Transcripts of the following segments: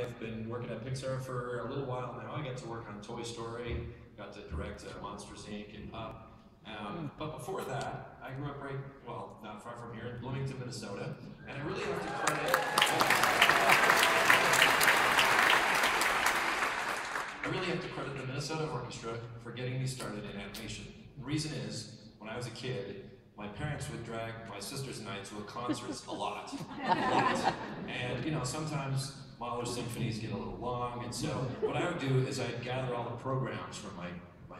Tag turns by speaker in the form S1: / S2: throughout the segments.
S1: I've been working at Pixar for a little while now. I got to work on Toy Story, got to direct Monsters, Inc. and Up. But before that, I grew up well, not far from here, in Bloomington, Minnesota. And I really have to credit the Minnesota Orchestra for getting me started in animation. The reason is, when I was a kid, my parents would drag my sisters and I to concerts a lot. And, you know, sometimes Mahler's symphonies get a little long, and so what I would do is I'd gather all the programs from my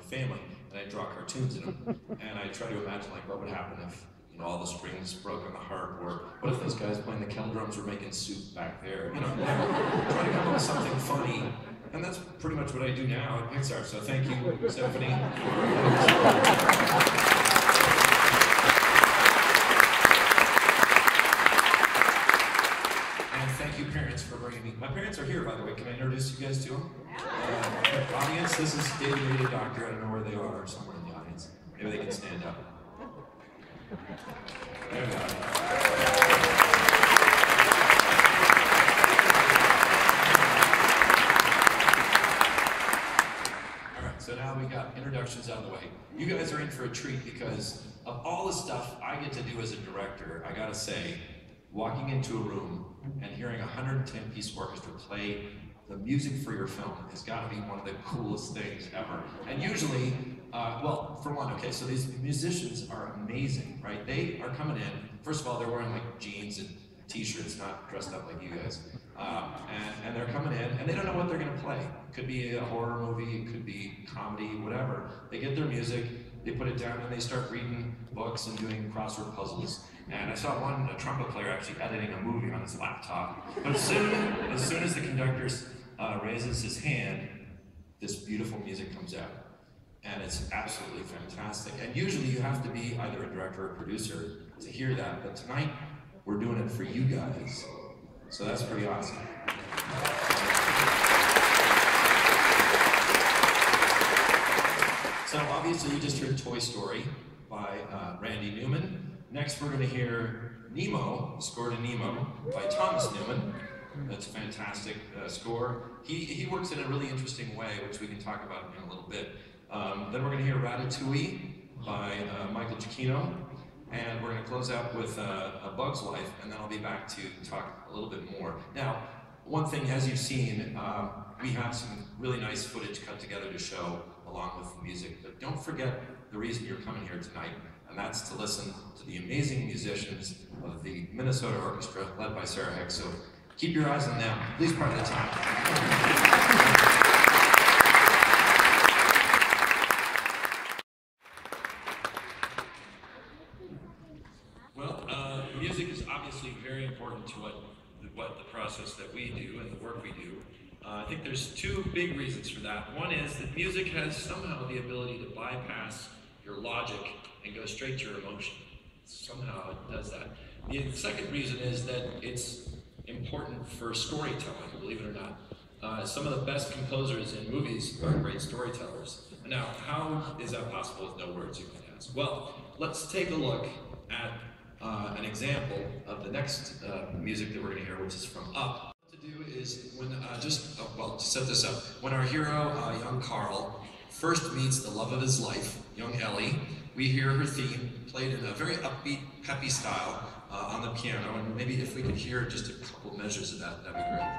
S1: family, and I'd draw cartoons in them, and I'd try to imagine, like, what would happen if, you know, all the strings broke on the harp, or what if those guys playing the kettle drums were making soup back there, you know, try to come up with something funny. And that's pretty much what I do now at Pixar, so thank you, Stephanie. Thank you, parents, for bringing me. My parents are here, by the way. Can I introduce you guys to them? Audience, this is David and Docter. I don't know where they are, somewhere in the audience. Maybe they can stand up. There we go. All right, so now we got introductions out of the way. You guys are in for a treat because of all the stuff I get to do as a director. I gotta say, walking into a room and hearing a 110-piece orchestra play the music for your film has got to be one of the coolest things ever. And usually, well, for one, okay, so these musicians are amazing, right? They are coming in, first of all, they're wearing like jeans and t-shirts, not dressed up like you guys. And they're coming in, and they don't know what they're gonna play. It could be a horror movie, it could be comedy, whatever. They get their music, they put it down, and they start reading books and doing crossword puzzles. And I saw a trumpet player actually editing a movie on his laptop. But as soon as the conductor raises his hand, this beautiful music comes out. And it's absolutely fantastic. And usually you have to be either a director or a producer to hear that. But tonight, we're doing it for you guys. So that's pretty awesome. So obviously you just heard Toy Story by Randy Newman. Next we're going to hear Nemo, Score to Nemo by Thomas Newman. That's a fantastic score. He works in a really interesting way, which we can talk about in a little bit. Then we're going to hear Ratatouille by Michael Giacchino. And we're going to close out with A Bug's Life, and then I'll be back to talk a little bit more. Now, one thing, as you've seen, we have some really nice footage cut together to show along with the music. But don't forget the reason you're coming here tonight, and that's to listen to the amazing musicians of the Minnesota Orchestra, led by Sarah Hicks. So keep your eyes on them, at least part of the time. Music is obviously very important to what the process that we do and the work we do. I think there's two big reasons for that. One is that music has somehow the ability to bypass your logic and go straight to your emotion. Somehow it does that. The second reason is that it's important for storytelling, believe it or not. Some of the best composers in movies are great storytellers. Now, how is that possible with no words, you might ask? Well, let's take a look at an example of the next music that we're going to hear, which is from Up. What to do is, when to set this up, when our hero, young Carl, first meets the love of his life, young Ellie, we hear her theme played in a very upbeat, peppy style on the piano, and maybe if we could hear just a couple measures of that, that'd be great.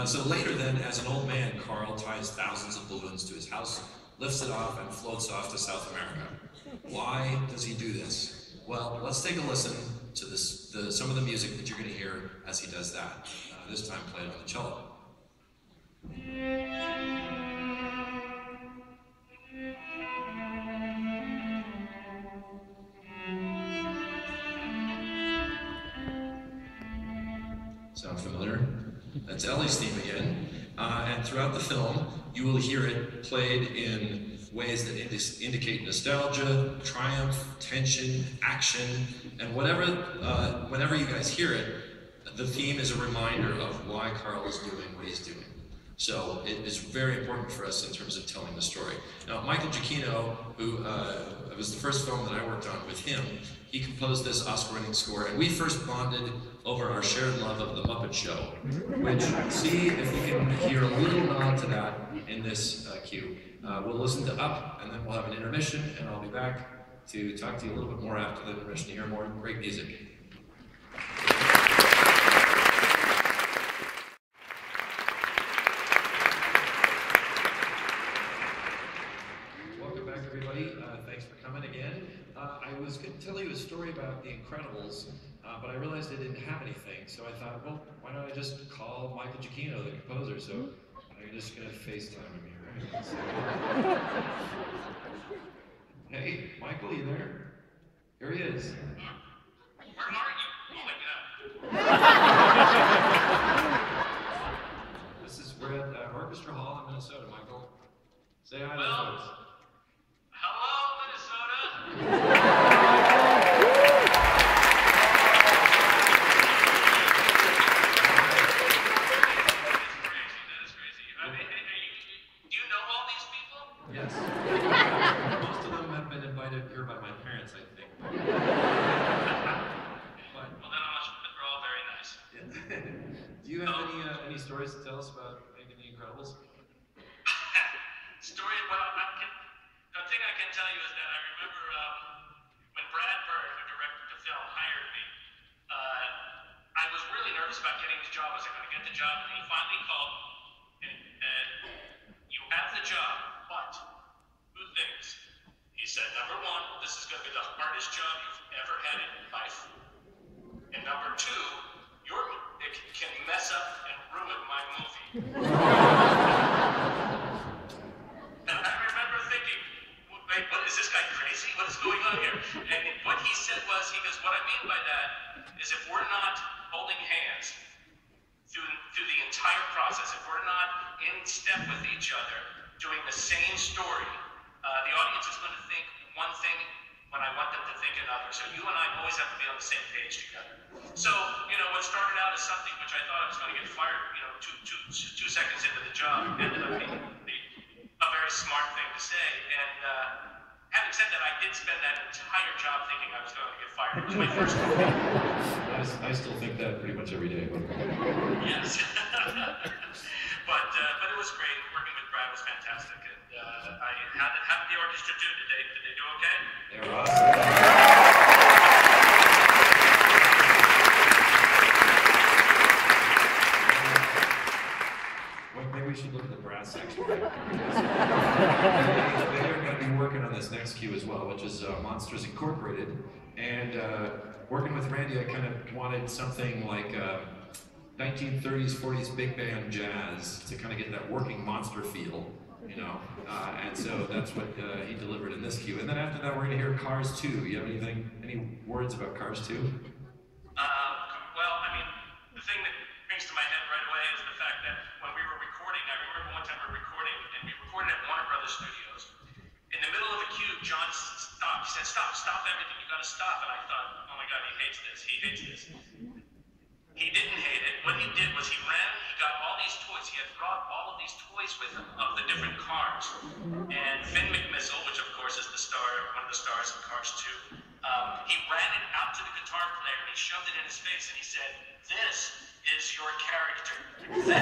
S1: So later then, as an old man, Carl ties thousands of balloons to his house, lifts it off, and floats off to South America. Why does he do this? Well, let's take a listen to some of the music that you're going to hear as he does that, this time played on the cello. Sound familiar? That's Ellie's theme again, and throughout the film, you will hear it played in ways that indicate nostalgia, triumph, tension, action, and whenever you guys hear it, the theme is a reminder of why Carl is doing what he's doing. So it is very important for us in terms of telling the story. Now, Michael Giacchino, who it was the first film that I worked on with him, he composed this Oscar-winning score, and we first bonded over our shared love of The Muppet Show, which, see if we can hear a little nod to that in this cue. We'll listen to Up, and then we'll have an intermission, and I'll be back to talk to you a little bit more after the intermission to hear more great music. Thanks for coming again. I was going to tell you a story about The Incredibles, but I realized I didn't have anything, so I thought, well, why don't I just call Michael Giacchino, the composer, so I'm just going to FaceTime him here. Hey, Michael, you there? Here he is.
S2: Where are you? Oh my God.
S1: We're at Orchestral Hall in Minnesota, Michael. Say hi to the folks.
S2: Hello, Minnesota. That is crazy. Do you know all these people?
S1: Yes. Most of them have been invited here by my parents, I think.
S2: Well, then they're all very nice.
S1: Yeah. Do you have any stories to tell us about making The Incredibles?
S2: Story? Well, the thing I can tell you is that I remember when Brad Bird, who directed the film, hired me. I was really nervous about getting the job. Was I going to get the job? And he finally called and said, "You have the job, but two things." He said, "Number one, this is going to be the hardest job you've ever had in your life. And number two, it can mess up and ruin my movie." And I remember thinking, wait, what is this guy crazy? What is going on here? And what he said was, he goes, "What I mean by that is if we're not holding hands through the entire process, if we're not in step with each other, doing the same story, the audience is going to think one thing when I want them to think another. So you and I always have to be on the same page together." So, what started out as something which I thought I was going to get fired, two seconds into the job, ended up being a very smart thing to say. And having said that, I did spend that entire job thinking I was going to get fired. It was my first one.
S1: I still think that pretty much every day.
S2: Yes. but it was great. Working with Brad was fantastic. And how did the orchestra do? Did they do okay?
S1: They were awesome. Maybe we should look at the brass section. They are going to be working on this next cue as well, which is Monsters Incorporated. And working with Randy, I kind of wanted something like 1930s, 40s big band jazz to kind of get that working monster feel, and so that's what he delivered in this cue. And then after that, we're going to hear Cars 2. You have any words about Cars 2?
S2: Well, the thing that brings to my head right away is the fact that when we were recording, I remember one time we were recording, and we recorded at Warner Brothers Studios. In the middle of a cue, John stopped. He said, stop everything, you gotta stop. And I thought, oh my God, he hates this. He didn't hate it. What he did was he got all these toys. He had brought all of these toys with him of the different cars. And Finn McMissile, which of course is one of the stars of Cars 2, he ran it out to the guitar player and he shoved it in his face and he said, "This is your character. This is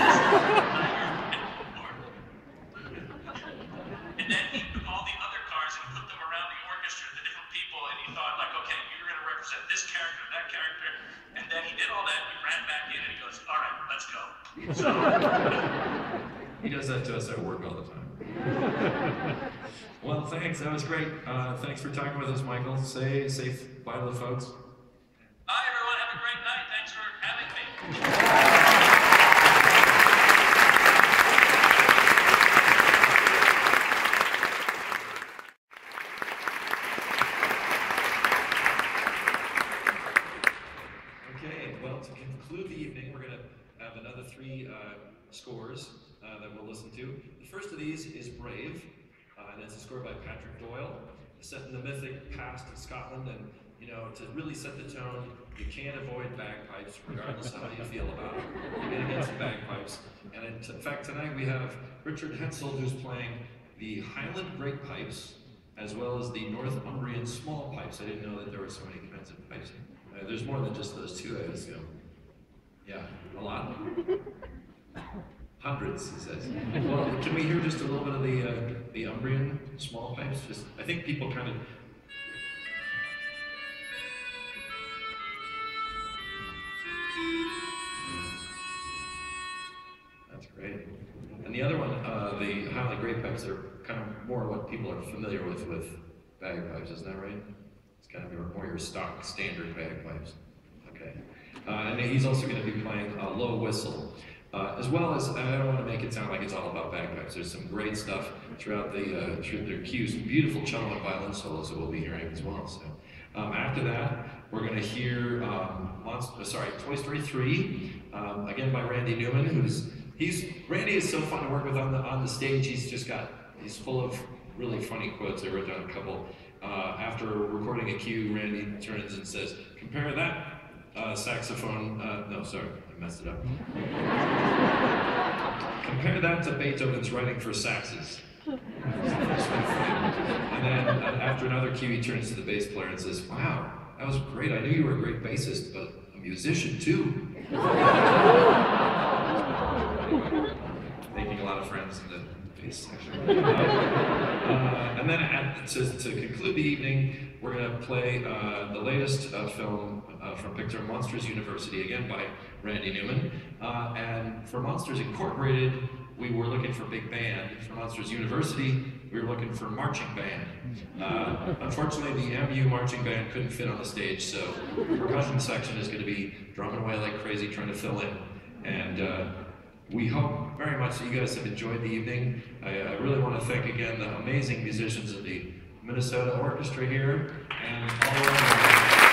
S2: And then he took all the other cars and put them around the orchestra, the different people, and he thought, like, okay, you're going to represent this character, that character. And then he did all that, and he ran back in, and he goes, all right, let's go. So
S1: he does that to us at work all the time. Well, thanks. That was great. Thanks for talking with us, Michael. Say safe bye to the folks.
S2: Bye, everyone. Have a great night. Thanks for having me.
S1: To conclude the evening, we're going to have another 3 scores that we'll listen to. The first of these is Brave, and it's a score by Patrick Doyle, set in the mythic past of Scotland, and to really set the tone, You can't avoid bagpipes, regardless of how you feel about it. You're gonna get some bagpipes. And in fact, tonight we have Richard Hensel, who's playing the Highland Great Pipes, as well as the Northumbrian Small Pipes. I didn't know that there were so many kinds of pipes. There's more than just those two, I assume. Yeah, a lot. Hundreds, he says. Well, can we hear just a little bit of the Umbrian small pipes? Just, I think people kind of. That's great. And the other one, the Highland Great Pipes, are kind of more what people are familiar with bagpipes, isn't that right? It's kind of more your stock standard bagpipes. Okay. And he's also going to be playing a low whistle. As well as, I don't want to make it sound like it's all about bagpipes. There's some great stuff throughout their cues, beautiful cello and violin solos that we'll be hearing as well. So after that, we're going to hear Toy Story 3, again by Randy Newman, Randy is so fun to work with on the stage. He's full of really funny quotes. I wrote down a couple. After recording a cue, Randy turns and says, "Compare that saxophone, no, sorry, I messed it up. Compare that to Beethoven's writing for saxes." And then after another cue, he turns to the bass player and says, "Wow, that was great. I knew you were a great bassist, but a musician too." Making a lot of friends in the bass section. And then to conclude the evening, we're going to play the latest film from Pixar, Monsters University, again by Randy Newman. And for Monsters Incorporated, we were looking for big band. For Monsters University, we were looking for marching band. Unfortunately, the MU marching band couldn't fit on the stage, so the percussion section is going to be drumming away like crazy trying to fill in. And we hope very much that you guys have enjoyed the evening. I really want to thank again the amazing musicians of the Minnesota Orchestra here, and all around.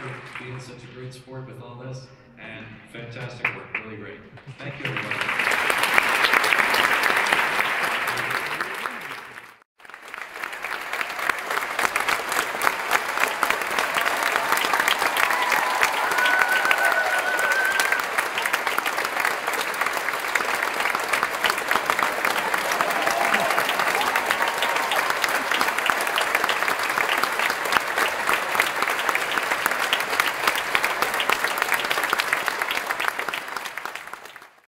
S1: For being such a great sport with all this, and fantastic work, really great. Thank you, everybody.